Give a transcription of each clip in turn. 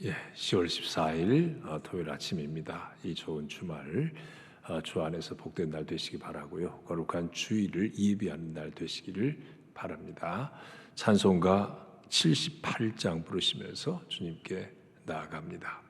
10월 14일 토요일 아침입니다. 이 좋은 주말 주 안에서 복된 날 되시기 바라고요. 거룩한 주일을 예비하는 날 되시기를 바랍니다. 찬송가 78장 부르시면서 주님께 나아갑니다.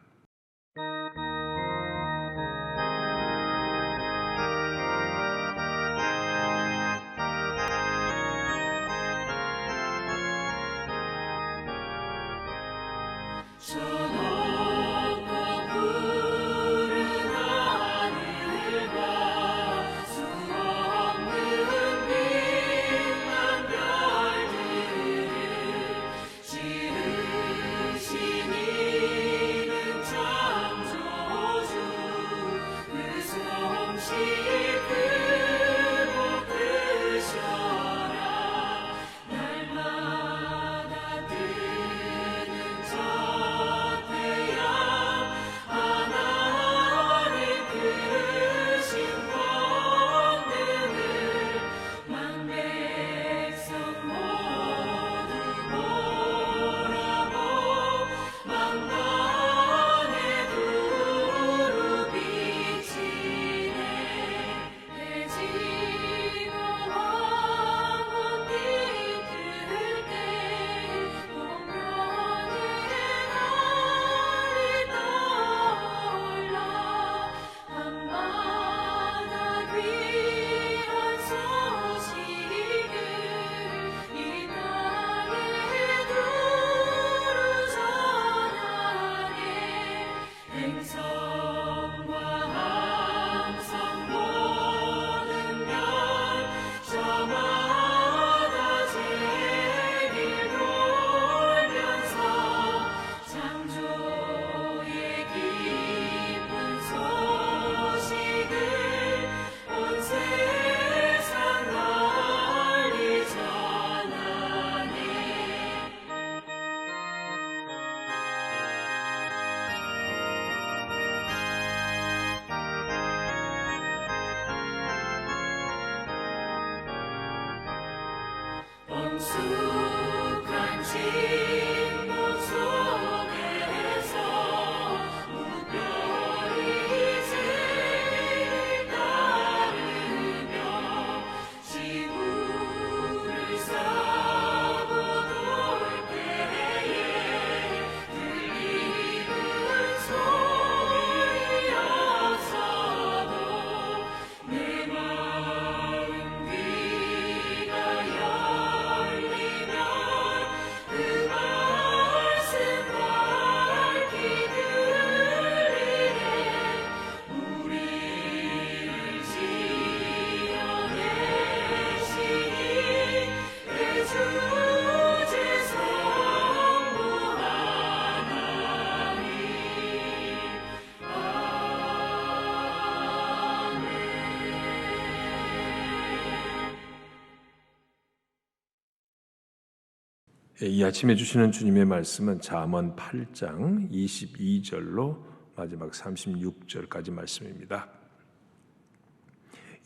이 아침에 주시는 주님의 말씀은 잠언 8장 22절로 마지막 36절까지 말씀입니다.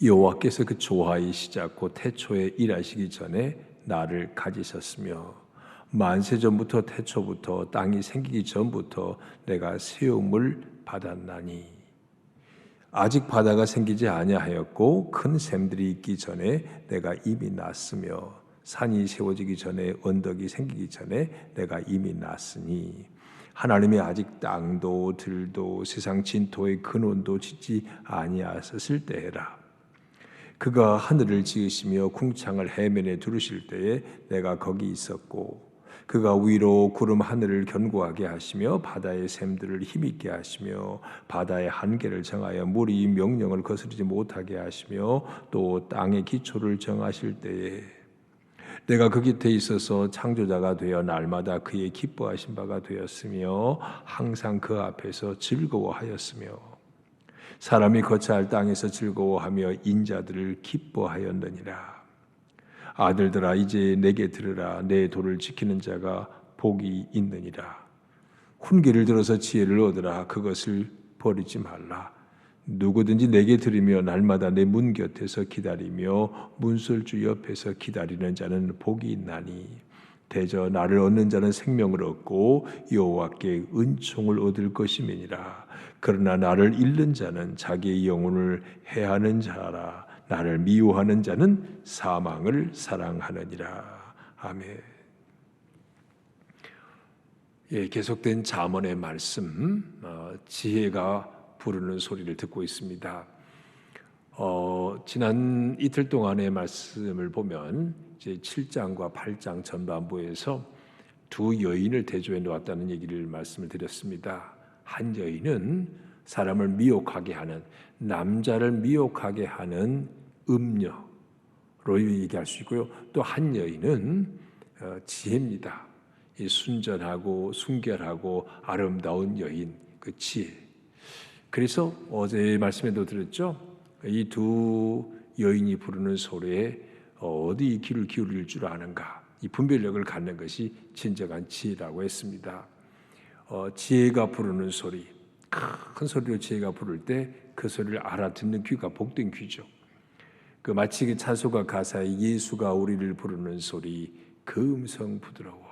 여호와께서 그 조화의 시작 곧 태초에 일하시기 전에 나를 가지셨으며 만세 전부터 태초부터 땅이 생기기 전부터 내가 세움을 받았나니 아직 바다가 생기지 아니하였고 큰 샘들이 있기 전에 내가 이미 났으며 산이 세워지기 전에 언덕이 생기기 전에 내가 이미 났으니 하나님이 아직 땅도 들도 세상 진토의 근원도 짓지 아니하셨을 때에라. 그가 하늘을 지으시며 궁창을 해면에 두르실 때에 내가 거기 있었고 그가 위로 구름 하늘을 견고하게 하시며 바다의 샘들을 힘있게 하시며 바다의 한계를 정하여 물이 명령을 거스르지 못하게 하시며 또 땅의 기초를 정하실 때에 내가 그 곁에 있어서 창조자가 되어 날마다 그의 기뻐하신 바가 되었으며 항상 그 앞에서 즐거워하였으며 사람이 거처할 땅에서 즐거워하며 인자들을 기뻐하였느니라. 아들들아 이제 내게 들으라. 내 도를 지키는 자가 복이 있느니라. 훈계를 들어서 지혜를 얻으라. 그것을 버리지 말라. 누구든지 내게 들으며 날마다 내 문 곁에서 기다리며 문설주 옆에서 기다리는 자는 복이 있나니 대저 나를 얻는 자는 생명을 얻고 여호와께 은총을 얻을 것임이니라. 그러나 나를 잃는 자는 자기의 영혼을 해하는 자라. 나를 미워하는 자는 사망을 사랑하느니라. 아멘. 예, 계속된 잠언의 말씀, 지혜가 부르는 소리를 듣고 있습니다. 지난 이틀 동안의 말씀을 보면 이제 7장과 8장 전반부에서 두 여인을 대조해 놓았다는 얘기를 말씀을 드렸습니다. 한 여인은 사람을 미혹하게 하는, 남자를 미혹하게 하는 음녀로 얘기할 수 있고요. 또 한 여인은 지혜입니다. 이 순전하고 순결하고 아름다운 여인, 그 지혜. 그래서 어제 말씀에도 들었죠. 이 두 여인이 부르는 소리에 어디 귀를 기울일 줄 아는가, 이 분별력을 갖는 것이 진정한 지혜라고 했습니다. 지혜가 부르는 소리, 큰 소리로 지혜가 부를 때 그 소리를 알아듣는 귀가 복된 귀죠. 그 마치 그 찬송가 가사에 예수가 우리를 부르는 소리, 그 음성 부드러워.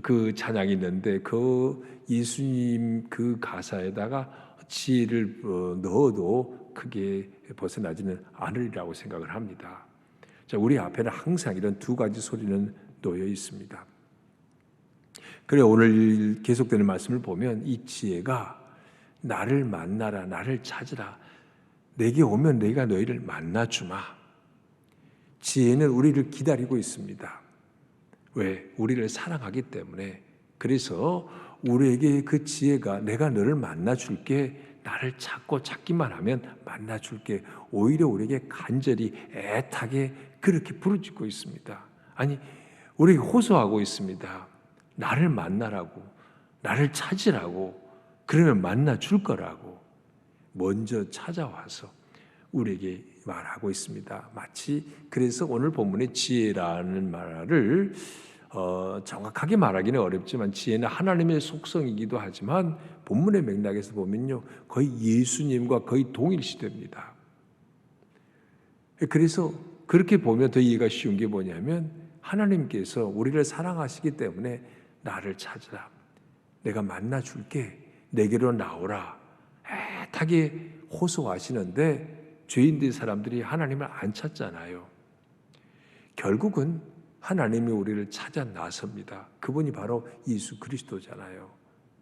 그 찬양이 있는데 그 예수님 그 가사에다가 지혜를 넣어도 크게 벗어나지는 않으리라고 생각을 합니다. 자, 우리 앞에는 항상 이런 두 가지 소리는 놓여 있습니다. 그래 오늘 계속되는 말씀을 보면 이 지혜가 나를 만나라, 나를 찾으라, 내게 오면 내가 너희를 만나주마. 지혜는 우리를 기다리고 있습니다. 왜? 우리를 사랑하기 때문에. 그래서 우리에게 그 지혜가 내가 너를 만나줄게, 나를 찾기만 하면 만나줄게, 오히려 우리에게 간절히 애타게 그렇게 부르짖고 있습니다. 아니, 우리에게 호소하고 있습니다. 나를 만나라고, 나를 찾으라고, 그러면 만나줄 거라고 먼저 찾아와서 우리에게 말하고 있습니다. 마치 그래서 오늘 본문의 지혜라는 말을 정확하게 말하기는 어렵지만 지혜는 하나님의 속성이기도 하지만 본문의 맥락에서 보면요, 거의 예수님과 거의 동일시됩니다. 그래서 그렇게 보면 더 이해가 쉬운 게 뭐냐면 하나님께서 우리를 사랑하시기 때문에 나를 찾으라, 내가 만나줄게, 내게로 나오라 애타게 호소하시는데 죄인된 사람들이 하나님을 안 찾잖아요. 결국은 하나님이 우리를 찾아 나섭니다. 그분이 바로 예수 그리스도잖아요.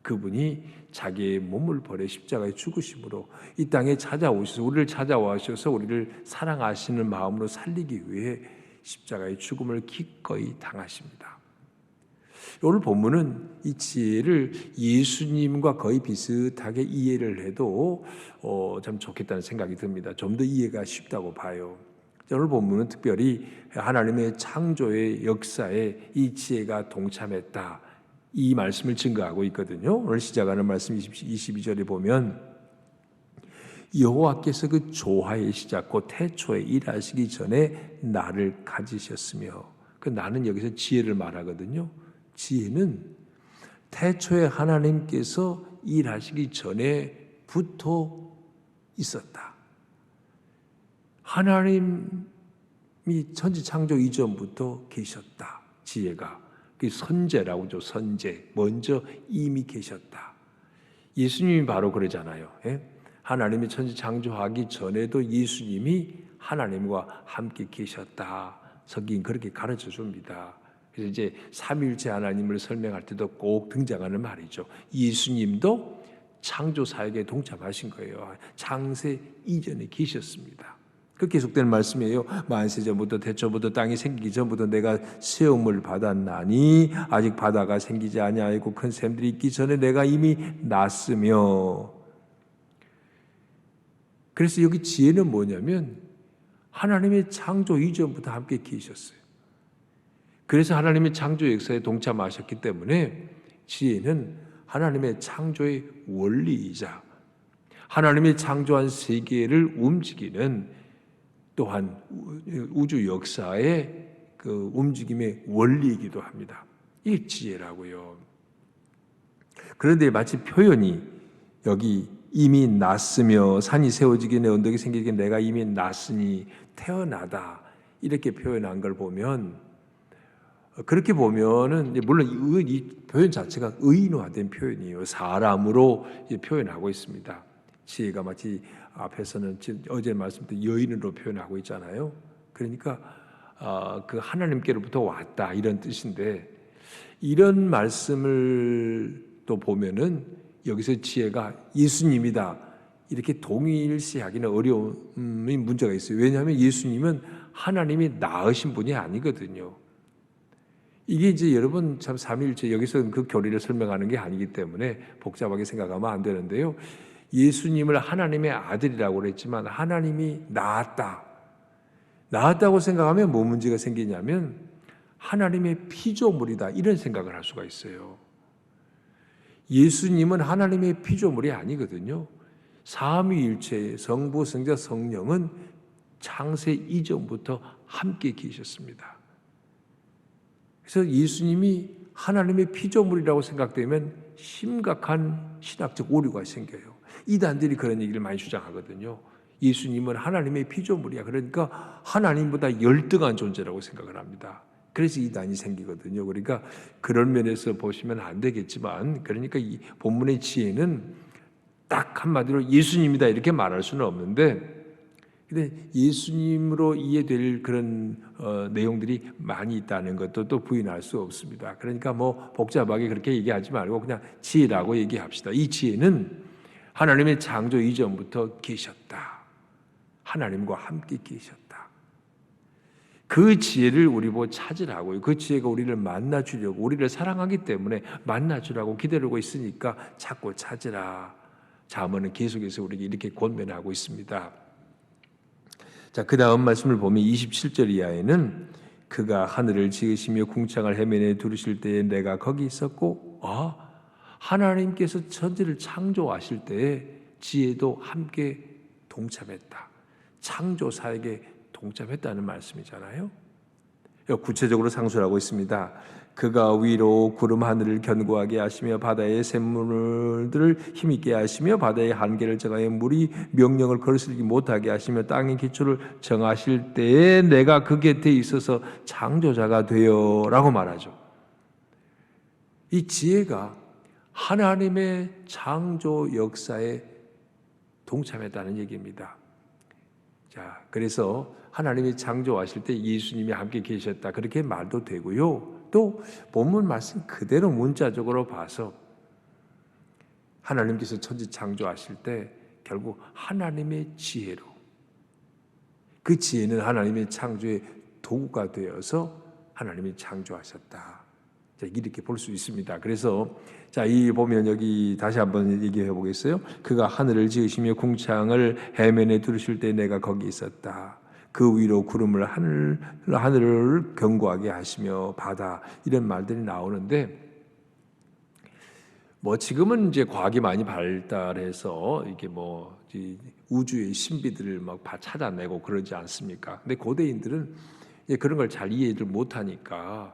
그분이 자기의 몸을 버려 십자가에 죽으심으로 이 땅에 찾아오셔서 우리를 찾아오셔서 우리를 사랑하시는 마음으로 살리기 위해 십자가의 죽음을 기꺼이 당하십니다. 오늘 본문은 이 지혜를 예수님과 거의 비슷하게 이해를 해도 참 좋겠다는 생각이 듭니다. 좀 더 이해가 쉽다고 봐요. 오늘 본문은 특별히 하나님의 창조의 역사에 이 지혜가 동참했다, 이 말씀을 증거하고 있거든요. 오늘 시작하는 말씀 22절에 보면 여호와께서 그 조화의 시작 곧 태초에 일하시기 전에 나를 가지셨으며, 그 나는 여기서 지혜를 말하거든요. 지혜는 태초에 하나님께서 일하시기 전에부터 있었다. 하나님이 천지 창조 이전부터 계셨다. 지혜가 그 선제라고 하죠. 선제, 먼저 이미 계셨다. 예수님이 바로 그러잖아요. 하나님이 천지 창조하기 전에도 예수님이 하나님과 함께 계셨다. 성경이 그렇게 가르쳐 줍니다. 그래서 이제 삼위일체 하나님을 설명할 때도 꼭 등장하는 말이죠. 예수님도 창조 사역에 동참하신 거예요. 창세 이전에 계셨습니다. 그 계속되는 말씀이에요. 만세전부터 태초부터 땅이 생기기 전부터 내가 세움을 받았나니 아직 바다가 생기지 아니하였고 큰 샘들이 있기 전에 내가 이미 났으며. 그래서 여기 지혜는 뭐냐면 하나님의 창조 이전부터 함께 계셨어요. 그래서 하나님의 창조 역사에 동참하셨기 때문에 지혜는 하나님의 창조의 원리이자 하나님의 창조한 세계를 움직이는 또한 우주 역사의 그 움직임의 원리이기도 합니다. 이게 지혜라고요. 그런데 마치 표현이 여기 이미 났으며 산이 세워지기 전에 언덕이 생기기 전에 내가 이미 났으니 태어나다 이렇게 표현한 걸 보면 그렇게 보면은 물론 이 표현 자체가 의인화된 표현이에요. 사람으로 표현하고 있습니다. 지혜가 마치 앞에서는 어제 말씀드린 여인으로 표현하고 있잖아요. 그러니까 그 하나님께로부터 왔다 이런 뜻인데, 이런 말씀을 또 보면은 여기서 지혜가 예수님이다 이렇게 동일시하기는 어려움이 문제가 있어요. 왜냐하면 예수님은 하나님이 낳으신 분이 아니거든요. 이게 이제 여러분 참 삼위일체 여기서 그 교리를 설명하는 게 아니기 때문에 복잡하게 생각하면 안 되는데요. 예수님을 하나님의 아들이라고 그랬지만 하나님이 낳았다고 생각하면 뭐 문제가 생기냐면 하나님의 피조물이다 이런 생각을 할 수가 있어요. 예수님은 하나님의 피조물이 아니거든요. 삼위일체 성부, 성자, 성령은 창세 이전부터 함께 계셨습니다. 그래서 예수님이 하나님의 피조물이라고 생각되면 심각한 신학적 오류가 생겨요. 이단들이 그런 얘기를 많이 주장하거든요. 예수님은 하나님의 피조물이야. 그러니까 하나님보다 열등한 존재라고 생각을 합니다. 그래서 이단이 생기거든요. 그러니까 그런 면에서 보시면 안 되겠지만, 그러니까 이 본문의 지혜는 딱 한마디로 예수님이다 이렇게 말할 수는 없는데, 근데 예수님으로 이해될 그런 내용들이 많이 있다는 것도 또 부인할 수 없습니다. 그러니까 뭐 복잡하게 그렇게 얘기하지 말고 그냥 지혜라고 얘기합시다. 이 지혜는 하나님의 창조 이전부터 계셨다. 하나님과 함께 계셨다. 그 지혜를 우리 보고 찾으라고요. 그 지혜가 우리를 만나주려고, 우리를 사랑하기 때문에 만나주라고 기다리고 있으니까 자꾸 찾으라. 잠언은 계속해서 우리에게 이렇게 권면하고 있습니다. 자, 그 다음 말씀을 보면 27절 이하에는 그가 하늘을 지으시며 궁창을 해면에 두르실 때에 내가 거기 있었고, 하나님께서 천지를 창조하실 때에 지혜도 함께 동참했다. 창조사에게 동참했다는 말씀이잖아요. 구체적으로 상술하고 있습니다. 그가 위로 구름 하늘을 견고하게 하시며 바다의 샘물들을 힘있게 하시며 바다의 한계를 정하여 물이 명령을 거스르지 못하게 하시며 땅의 기초를 정하실 때에 내가 그 곁에 있어서 창조자가 되어라고 말하죠. 이 지혜가 하나님의 창조 역사에 동참했다는 얘기입니다. 자, 그래서 하나님이 창조하실 때 예수님이 함께 계셨다 그렇게 말도 되고요. 또 본문 말씀 그대로 문자적으로 봐서 하나님께서 천지 창조하실 때 결국 하나님의 지혜로, 그 지혜는 하나님의 창조의 도구가 되어서 하나님이 창조하셨다. 자, 이렇게 볼 수 있습니다. 그래서 자, 이 보면 여기 다시 한번 얘기해 보겠어요. 그가 하늘을 지으시며 궁창을 해면에 두르실 때 내가 거기 있었다. 그 위로 구름을 하늘을 견고하게 하시며 바다, 이런 말들이 나오는데, 뭐 지금은 이제 과학이 많이 발달해서 이게 뭐 우주의 신비들을 막 찾아내고 그러지 않습니까? 근데 고대인들은 그런 걸 잘 이해를 못하니까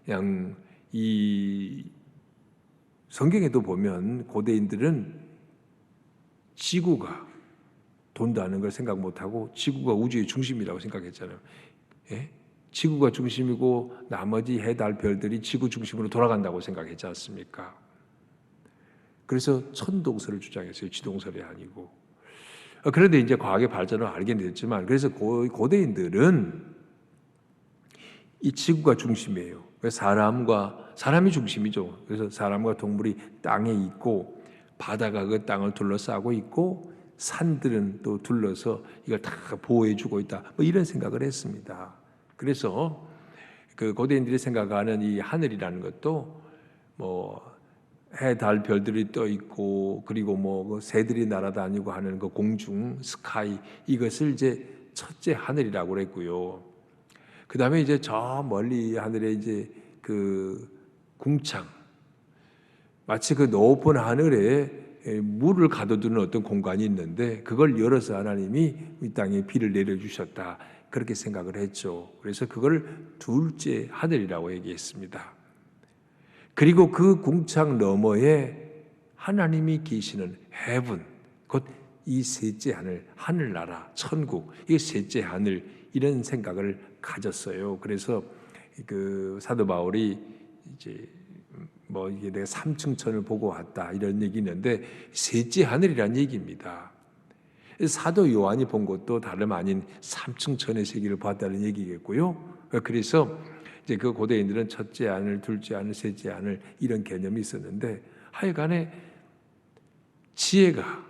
그냥 이 성경에도 보면 고대인들은 지구가 돈다는 걸 생각 못하고 지구가 우주의 중심이라고 생각했잖아요. 예? 지구가 중심이고 나머지 해, 달, 별들이 지구 중심으로 돌아간다고 생각했지 않습니까? 그래서 천동설을 주장했어요. 지동설이 아니고. 그런데 이제 과학의 발전을 알게 됐지만, 그래서 고대인들은 이 지구가 중심이에요. 사람이 중심이죠. 그래서 사람과 동물이 땅에 있고 바다가 그 땅을 둘러싸고 있고 산들은 또 둘러서 이걸 다 보호해주고 있다. 뭐 이런 생각을 했습니다. 그래서 그 고대인들이 생각하는 이 하늘이라는 것도 뭐 해, 달, 별들이 떠 있고 그리고 뭐 새들이 날아다니고 하는 그 공중 스카이, 이것을 이제 첫째 하늘이라고 그랬고요. 그 다음에 이제 저 멀리 하늘에 이제 그 궁창, 마치 그 높은 하늘에 물을 가둬두는 어떤 공간이 있는데 그걸 열어서 하나님이 이 땅에 비를 내려주셨다, 그렇게 생각을 했죠. 그래서 그걸 둘째 하늘이라고 얘기했습니다. 그리고 그 궁창 너머에 하나님이 계시는 heaven, 곧 이 셋째 하늘, 하늘나라, 천국, 이 셋째 하늘, 이런 생각을 가졌어요. 그래서 그 사도 바울이 이제 뭐 이게 내가 3층 천을 보고 왔다 이런 얘기 있는데 셋째 하늘이란 얘기입니다. 사도 요한이 본 것도 다름 아닌 3층 천의 세계를 봤다는 얘기겠고요. 그래서 이제 그 고대인들은 첫째 하늘, 둘째 하늘, 셋째 하늘 이런 개념이 있었는데 하여간에 지혜가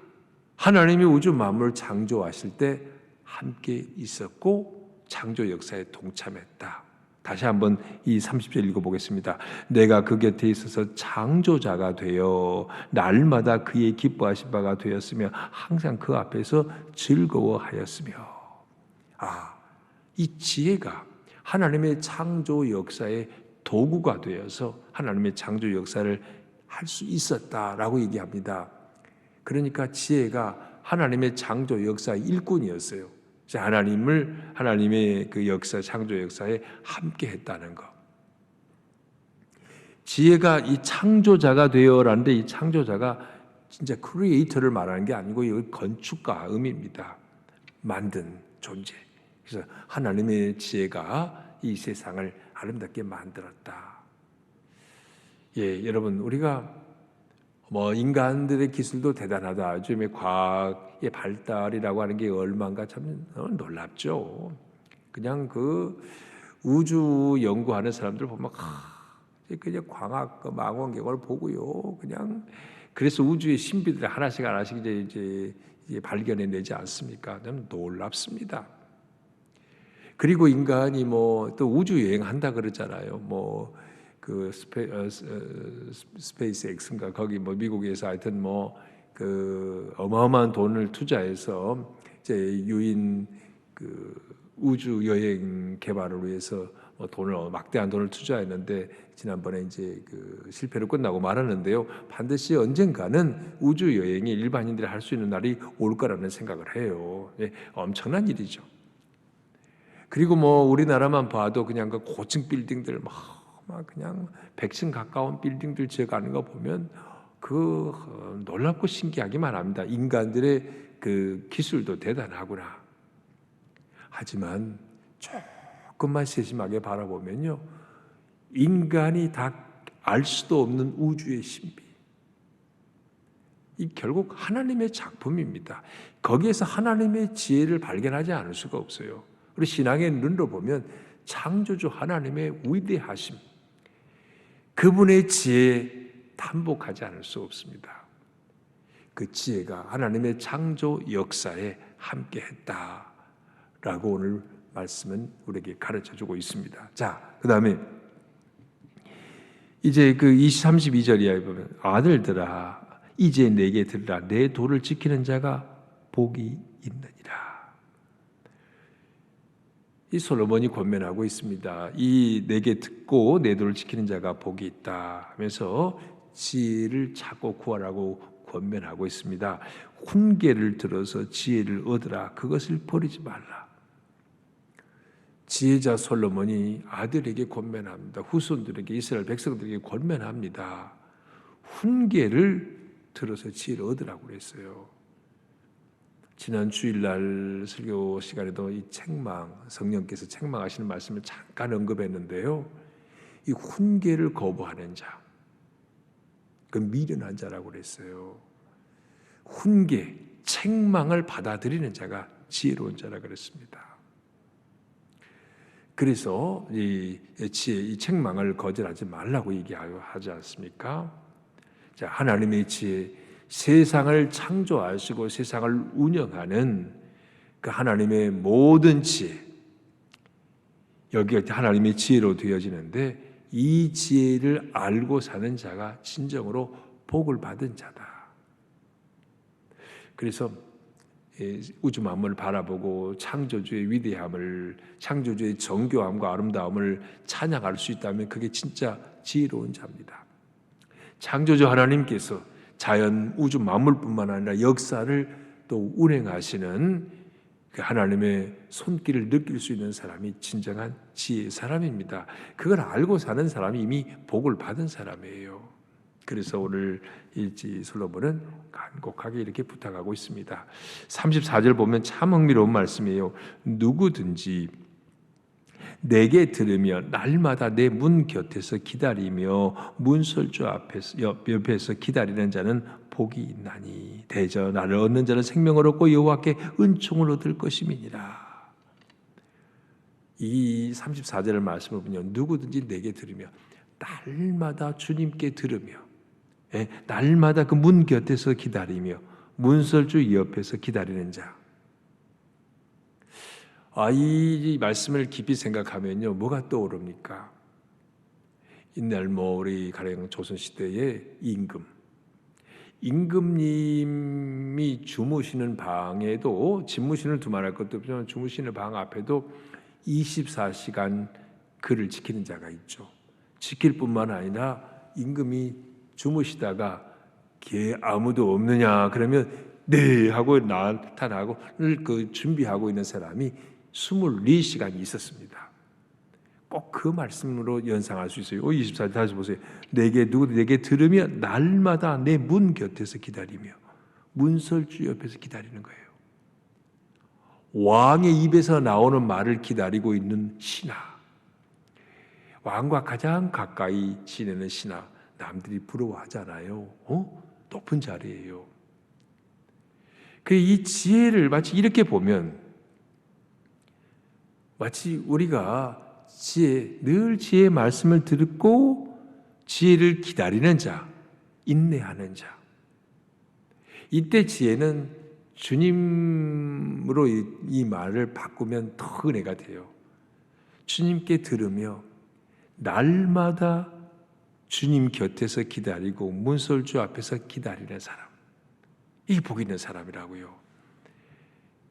하나님이 우주 만물을 창조하실 때 함께 있었고 창조 역사에 동참했다. 다시 한번 이 30절 읽어보겠습니다. 내가 그 곁에 있어서 창조자가 되어 날마다 그의 기뻐하신 바가 되었으며 항상 그 앞에서 즐거워하였으며. 이 지혜가 하나님의 창조 역사의 도구가 되어서 하나님의 창조 역사를 할 수 있었다라고 얘기합니다. 그러니까 지혜가 하나님의 창조 역사의 일꾼이었어요. 하나님의 그 역사, 창조 역사에 함께 했다는 것. 지혜가 이 창조자가 되어라는데 이 창조자가 진짜 크리에이터를 말하는 게 아니고 여기 건축가 의미입니다. 만든 존재. 그래서 하나님의 지혜가 이 세상을 아름답게 만들었다. 예, 여러분 우리가 뭐 인간들의 기술도 대단하다. 요즘에 과학의 발달이라고 하는 게 얼마인가 참 놀랍죠. 그냥 그 우주 연구하는 사람들 보면 그냥 광학 망원경을 보고요. 그냥 그래서 우주의 신비들 하나씩 이제 발견해내지 않습니까? 좀 놀랍습니다. 그리고 인간이 뭐 또 우주 여행한다 그러잖아요. 뭐 그 스페이스 X인가 거기 뭐 미국에서 하여튼 뭐 그 어마어마한 돈을 투자해서 이제 유인 그 우주 여행 개발을 위해서 뭐 막대한 돈을 투자했는데 지난번에 이제 그 실패로 끝나고 말았는데요. 반드시 언젠가는 우주 여행이 일반인들이 할 수 있는 날이 올 거라는 생각을 해요. 예, 엄청난 일이죠. 그리고 뭐 우리나라만 봐도 그냥 그 고층 빌딩들 막 그냥 100층 가까운 빌딩들 지어가는 거 보면 그 놀랍고 신기하기만 합니다. 인간들의 그 기술도 대단하구나. 하지만 조금만 세심하게 바라보면요, 인간이 다 알 수도 없는 우주의 신비. 이 결국 하나님의 작품입니다. 거기에서 하나님의 지혜를 발견하지 않을 수가 없어요. 우리 신앙의 눈으로 보면 창조주 하나님의 위대하심, 그분의 지혜에 탄복하지 않을 수 없습니다. 그 지혜가 하나님의 창조 역사에 함께 했다라고 오늘 말씀은 우리에게 가르쳐주고 있습니다. 자, 그 다음에 이제 그 32절 이하에 보면 아들들아 이제 내게 들으라 내 도를 지키는 자가 복이 있느니라. 이 솔로몬이 권면하고 있습니다. 이 내게 듣고 내 도를 지키는 자가 복이 있다 하면서 지혜를 찾고 구하라고 권면하고 있습니다. 훈계를 들어서 지혜를 얻으라. 그것을 버리지 말라. 지혜자 솔로몬이 아들에게 권면합니다. 후손들에게 이스라엘 백성들에게 권면합니다. 훈계를 들어서 지혜를 얻으라고 그랬어요. 지난 주일날 설교 시간에도 이 책망, 성령께서 책망하시는 말씀을 잠깐 언급했는데요. 이 훈계를 거부하는 자, 그 미련한 자라고 그랬어요. 훈계, 책망을 받아들이는 자가 지혜로운 자라 그랬습니다. 그래서 이 책망을 거절하지 말라고 얘기하지 않습니까? 자, 하나님의 지혜, 세상을 창조하시고 세상을 운영하는 그 하나님의 모든 지혜, 여기가 하나님의 지혜로 되어지는데 이 지혜를 알고 사는 자가 진정으로 복을 받은 자다. 그래서 우주 만물을 바라보고 창조주의 위대함을, 창조주의 정교함과 아름다움을 찬양할 수 있다면 그게 진짜 지혜로운 자입니다. 창조주 하나님께서 자연 우주 만물뿐만 아니라 역사를 또 운행하시는 그 하나님의 손길을 느낄 수 있는 사람이 진정한 지혜의 사람입니다. 그걸 알고 사는 사람이 이미 복을 받은 사람이에요. 그래서 오늘 일지 솔로몬은 간곡하게 이렇게 부탁하고 있습니다. 34절 보면 참 흥미로운 말씀이에요. 누구든지 내게 들으며 날마다 내 문 곁에서 기다리며 문설주 옆에서 기다리는 자는 복이 있나니 대저 나를 얻는 자는 생명을 얻고 여호와께 은총을 얻을 것임이니라. 이 34절의 말씀을 보면 누구든지 내게 들으며 날마다 주님께 들으며 날마다 그 문 곁에서 기다리며 문설주 옆에서 기다리는 자. 이 말씀을 깊이 생각하면요, 뭐가 떠오릅니까? 옛날 우리 가령 조선시대의 임금님이 주무시는 방에도, 집무신을 두말할 것도 없지만 주무시는 방 앞에도 24시간 그를 지키는 자가 있죠. 지킬 뿐만 아니라 임금이 주무시다가 걔 아무도 없느냐 그러면 네 하고 나타나고 그 준비하고 있는 사람이 24시간이 있었습니다. 꼭 그 말씀으로 연상할 수 있어요. 24절 다시 보세요. 내게 들으며 날마다 내 문 곁에서 기다리며 문설주 옆에서 기다리는 거예요. 왕의 입에서 나오는 말을 기다리고 있는 신하, 왕과 가장 가까이 지내는 신하, 남들이 부러워하잖아요. 높은 자리예요. 이 지혜를 마치 이렇게 보면, 마치 우리가 늘 지혜의 말씀을 듣고 지혜를 기다리는 자, 인내하는 자. 이때 지혜는 주님으로 이 말을 바꾸면 더 은혜가 돼요. 주님께 들으며 날마다 주님 곁에서 기다리고 문설주 앞에서 기다리는 사람, 이게 복 있는 사람이라고요.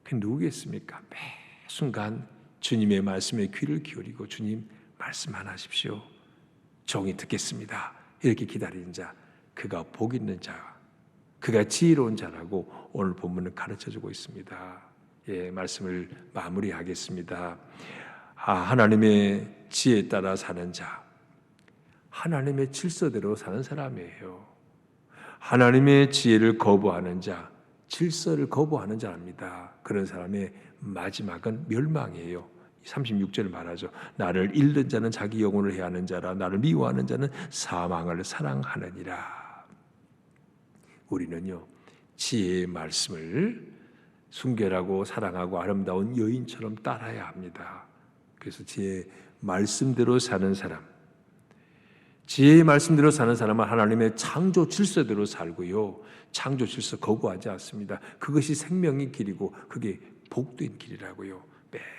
그 누구겠습니까? 매 순간 주님의 말씀에 귀를 기울이고 주님 말씀만 하십시오, 종이 듣겠습니다, 이렇게 기다리는 자, 그가 복 있는 자, 그가 지혜로운 자라고 오늘 본문은 가르쳐주고 있습니다. 말씀을 마무리하겠습니다. 하나님의 지혜에 따라 사는 자, 하나님의 질서대로 사는 사람이에요. 하나님의 지혜를 거부하는 자, 질서를 거부하는 자입니다. 그런 사람의 마지막은 멸망이에요. 36절 말하죠. 나를 잃는 자는 자기 영혼을 해하는 자라, 나를 미워하는 자는 사망을 사랑하느니라. 우리는요, 지혜의 말씀을 순결하고 사랑하고 아름다운 여인처럼 따라야 합니다. 그래서 지혜의 말씀대로 사는 사람, 지혜의 말씀대로 사는 사람은 하나님의 창조 질서대로 살고요, 창조 질서 거부하지 않습니다. 그것이 생명의 길이고 그게 복된 길이라고요.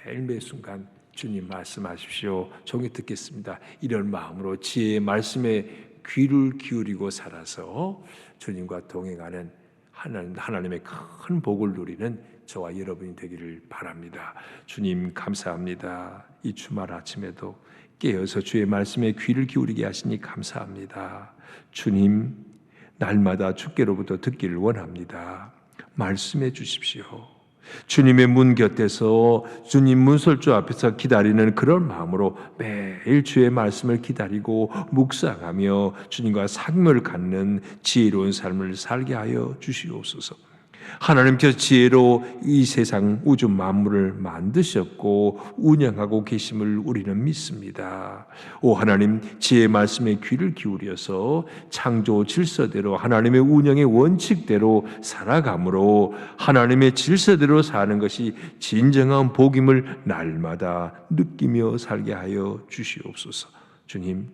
매일매 순간 주님 말씀하십시오, 종이 듣겠습니다, 이런 마음으로 지혜의 말씀에 귀를 기울이고 살아서 주님과 동행하는 하나님의 큰 복을 누리는 저와 여러분이 되기를 바랍니다. 주님 감사합니다. 이 주말 아침에도 깨어서 주의 말씀에 귀를 기울이게 하시니 감사합니다. 주님, 날마다 주께로부터 듣기를 원합니다. 말씀해 주십시오. 주님의 문 곁에서 주님 문설주 앞에서 기다리는 그런 마음으로 매일 주의 말씀을 기다리고 묵상하며 주님과 상을 갖는 지혜로운 삶을 살게 하여 주시옵소서. 하나님께서 지혜로 이 세상 우주 만물을 만드셨고 운영하고 계심을 우리는 믿습니다. 오 하나님, 지혜의 말씀에 귀를 기울여서 창조 질서대로 하나님의 운영의 원칙대로 살아감으로 하나님의 질서대로 사는 것이 진정한 복임을 날마다 느끼며 살게 하여 주시옵소서. 주님,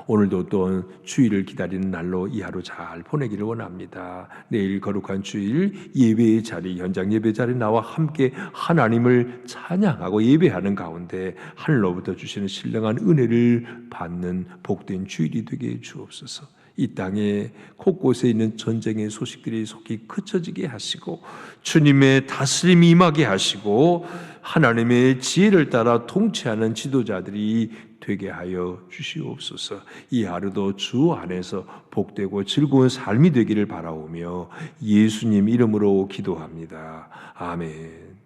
오늘도 또 주일을 기다리는 날로 이 하루 잘 보내기를 원합니다. 내일 거룩한 주일 예배의 자리, 현장 예배 자리 나와 함께 하나님을 찬양하고 예배하는 가운데 하늘로부터 주시는 신령한 은혜를 받는 복된 주일이 되게 주옵소서. 이 땅에 곳곳에 있는 전쟁의 소식들이 속히 그쳐지게 하시고 주님의 다스림이 임하게 하시고 하나님의 지혜를 따라 통치하는 지도자들이 되게 하여 주시옵소서. 이 하루도 주 안에서 복되고 즐거운 삶이 되기를 바라오며 예수님 이름으로 기도합니다. 아멘.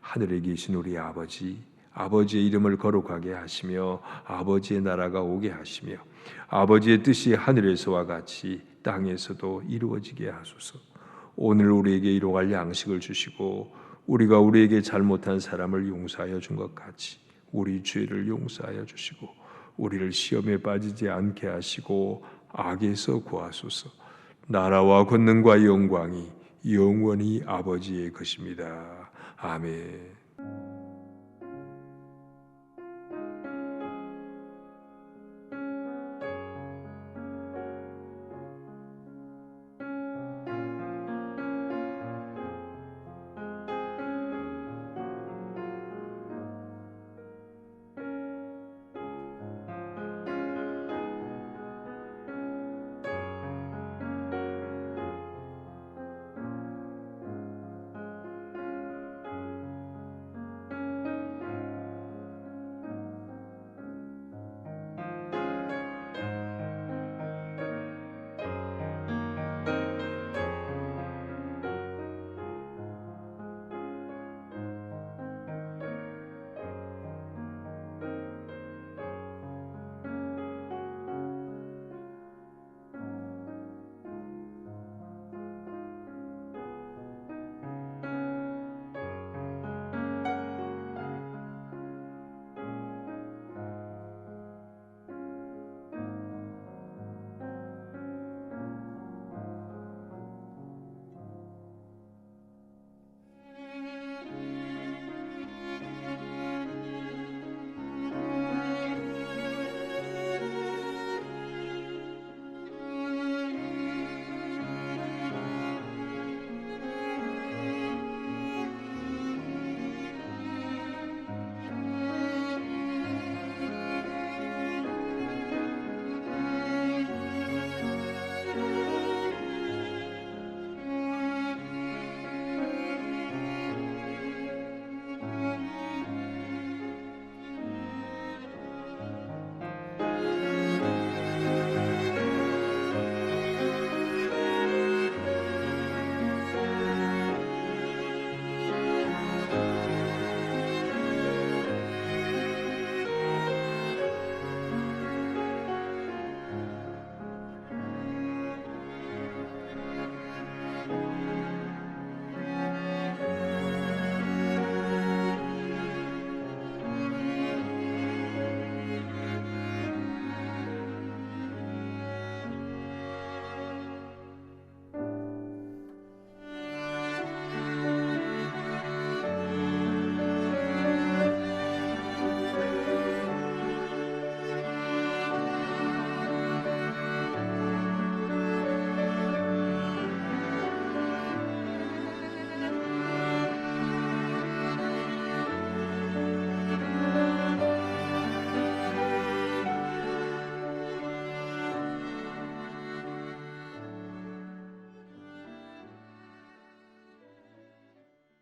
하늘에 계신 우리 아버지, 아버지의 이름을 거룩하게 하시며 아버지의 나라가 오게 하시며 아버지의 뜻이 하늘에서와 같이 땅에서도 이루어지게 하소서. 오늘 우리에게 일용할 양식을 주시고 우리가 우리에게 잘못한 사람을 용서하여 준 것 같이 우리 죄를 용서하여 주시고 우리를 시험에 빠지지 않게 하시고 악에서 구하소서. 나라와 권능과 영광이 영원히 아버지의 것입니다. 아멘.